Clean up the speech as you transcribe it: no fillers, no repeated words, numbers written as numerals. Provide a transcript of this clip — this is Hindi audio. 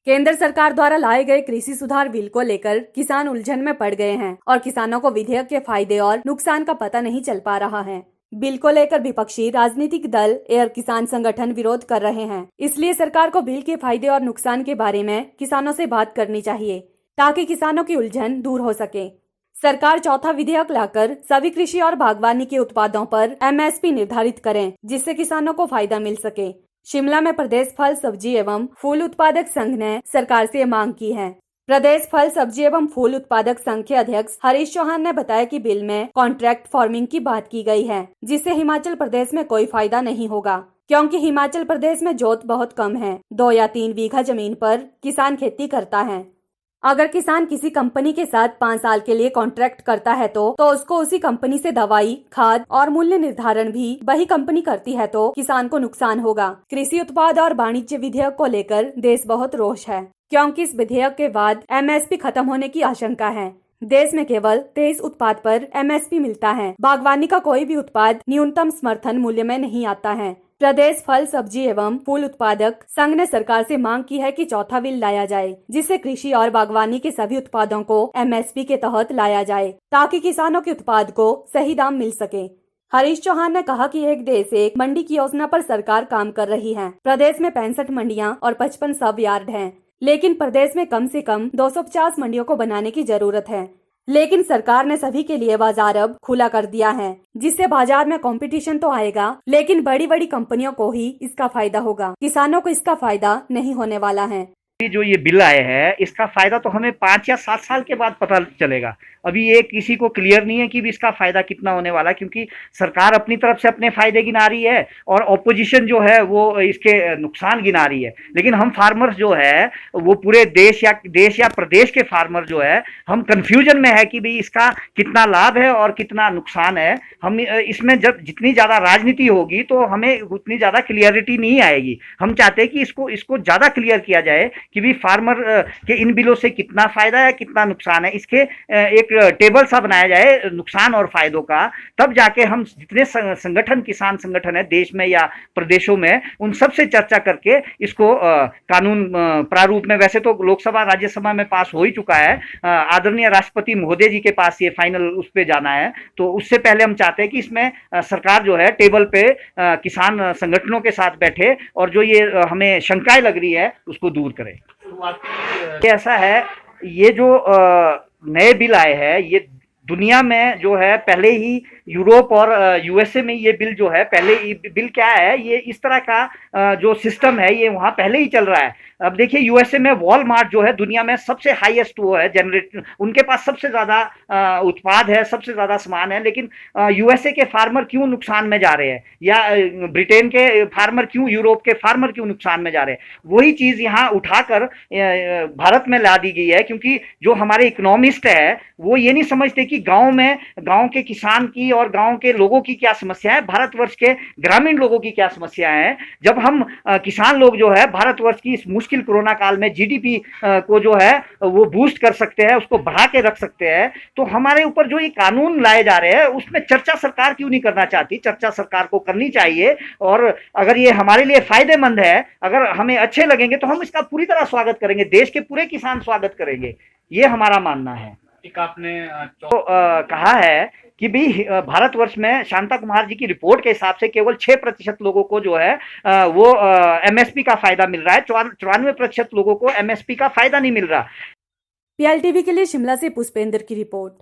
केंद्र सरकार द्वारा लाए गए कृषि सुधार बिल को लेकर किसान उलझन में पड़ गए हैं और किसानों को विधेयक के फायदे और नुकसान का पता नहीं चल पा रहा है। बिल को लेकर विपक्षी राजनीतिक दल और किसान संगठन विरोध कर रहे हैं। इसलिए सरकार को बिल के फायदे और नुकसान के बारे में किसानों से बात करनी चाहिए ताकि किसानों की उलझन दूर हो सके। सरकार चौथा विधेयक लाकर सभी कृषि और बागवानी के उत्पादों पर MSP निर्धारित करें, जिससे किसानों को फायदा मिल सके। शिमला में प्रदेश फल सब्जी एवं फूल उत्पादक संघ ने सरकार से मांग की है। प्रदेश फल सब्जी एवं फूल उत्पादक संघ के अध्यक्ष हरीश चौहान ने बताया कि बिल में कॉन्ट्रैक्ट फार्मिंग की बात की गई है, जिससे हिमाचल प्रदेश में कोई फायदा नहीं होगा, क्योंकि हिमाचल प्रदेश में जोत बहुत कम है। 2 या 3 बीघा जमीन पर किसान खेती करता है। अगर किसान किसी कंपनी के साथ 5 साल के लिए कॉन्ट्रैक्ट करता है तो उसको उसी कंपनी से दवाई, खाद और मूल्य निर्धारण भी वही कंपनी करती है तो किसान को नुकसान होगा। कृषि उत्पाद और वाणिज्य विधेयक को लेकर देश बहुत रोष है, क्योंकि इस विधेयक के बाद MSP खत्म होने की आशंका है। देश में केवल 23 उत्पाद पर MSP मिलता है। बागवानी का कोई भी उत्पाद न्यूनतम समर्थन मूल्य में नहीं आता है। प्रदेश फल सब्जी एवं फूल उत्पादक संघ ने सरकार से मांग की है कि चौथा बिल लाया जाए, जिससे कृषि और बागवानी के सभी उत्पादों को MSP के तहत लाया जाए ताकि किसानों के उत्पाद को सही दाम मिल सके। हरीश चौहान ने कहा कि एक देश एक मंडी की योजना पर सरकार काम कर रही है। प्रदेश में 65 मंडियां और 55 सब यार्ड हैं, लेकिन प्रदेश में कम से कम 250 मंडियों को बनाने की जरूरत है। लेकिन सरकार ने सभी के लिए बाजार अब खुला कर दिया है, जिससे बाजार में कंपटीशन तो आएगा, लेकिन बड़ी बड़ी कंपनियों को ही इसका फायदा होगा। किसानों को इसका फायदा नहीं होने वाला है। जो ये बिल आए हैं इसका फायदा तो हमें 5 या 7 साल के बाद पता चलेगा। अभी ये किसी को क्लियर नहीं है कि भी इसका फायदा कितना होने वाला है, क्योंकि सरकार अपनी तरफ से अपने फायदे गिना रही है और ऑपोजिशन जो है वो इसके नुकसान गिना रही है। लेकिन हम फार्मर्स जो है वो पूरे देश या प्रदेश के फार्मर जो है हम कंफ्यूजन में है कि भाई इसका कितना लाभ है और कितना नुकसान है। हम इसमें जब जितनी ज्यादा राजनीति होगी तो हमें उतनी ज्यादा क्लियरिटी नहीं आएगी। हम चाहते हैं कि इसको ज्यादा क्लियर किया जाए कि भी फार्मर के इन बिलों से कितना फायदा है, कितना नुकसान है। इसके एक टेबल सा बनाया जाए नुकसान और फायदों का, तब जाके हम जितने संगठन किसान संगठन है देश में या प्रदेशों में उन सब से चर्चा करके इसको कानून प्रारूप में, वैसे तो लोकसभा राज्यसभा में पास हो ही चुका है, आदरणीय राष्ट्रपति महोदय जी के पास ये फाइनल उस पे जाना है, तो उससे पहले हम चाहते हैं कि इसमें सरकार जो है टेबल पे किसान संगठनों के साथ बैठे और जो ये हमें शंकाएं लग रही है उसको दूर करे। ऐसा है, ये जो नए बिल आए हैं ये दुनिया में जो है पहले ही यूरोप और USA में ये बिल जो है पहले बिल क्या है, ये इस तरह का जो सिस्टम है ये वहाँ पहले ही चल रहा है। अब देखिए USA में वॉलमार्ट जो है दुनिया में सबसे हाईएस्ट वो है जनरेट, उनके पास सबसे ज्यादा उत्पाद है, सबसे ज्यादा सामान है, लेकिन USA के फार्मर क्यों नुकसान में जा रहे हैं या ब्रिटेन के फार्मर क्यों, यूरोप के फार्मर क्यों नुकसान में जा रहे हैं। वही चीज यहाँ उठाकर भारत में ला दी गई है, क्योंकि जो हमारे इकोनॉमिस्ट है वो ये नहीं समझते कि गांव में गांव के किसान की और गांव के लोगों की क्या समस्या है, भारतवर्ष के ग्रामीण लोगों की क्या समस्या है। जब हम किसान लोग जो है भारतवर्ष की इस मुश्किल कोरोना काल में GDP को जो है वो बूस्ट कर सकते हैं, उसको बढ़ा के रख सकते हैं, तो हमारे ऊपर जो ये कानून लाए जा रहे हैं उसमें चर्चा सरकार क्यों नहीं करना चाहती। चर्चा सरकार को करनी चाहिए और अगर ये हमारे लिए फायदेमंद है, अगर हमें अच्छे लगेंगे तो हम इसका पूरी तरह स्वागत करेंगे, देश के पूरे किसान स्वागत करेंगे, ये हमारा मानना है। एक आपने तो कहा है कि भी भारतवर्ष में शांता कुमार जी की रिपोर्ट के हिसाब से केवल 6% लोगों को जो है वो MSP का फायदा मिल रहा है, 94% लोगों को MSP का फायदा नहीं मिल रहा। PLTV के लिए शिमला से पुष्पेंद्र की रिपोर्ट।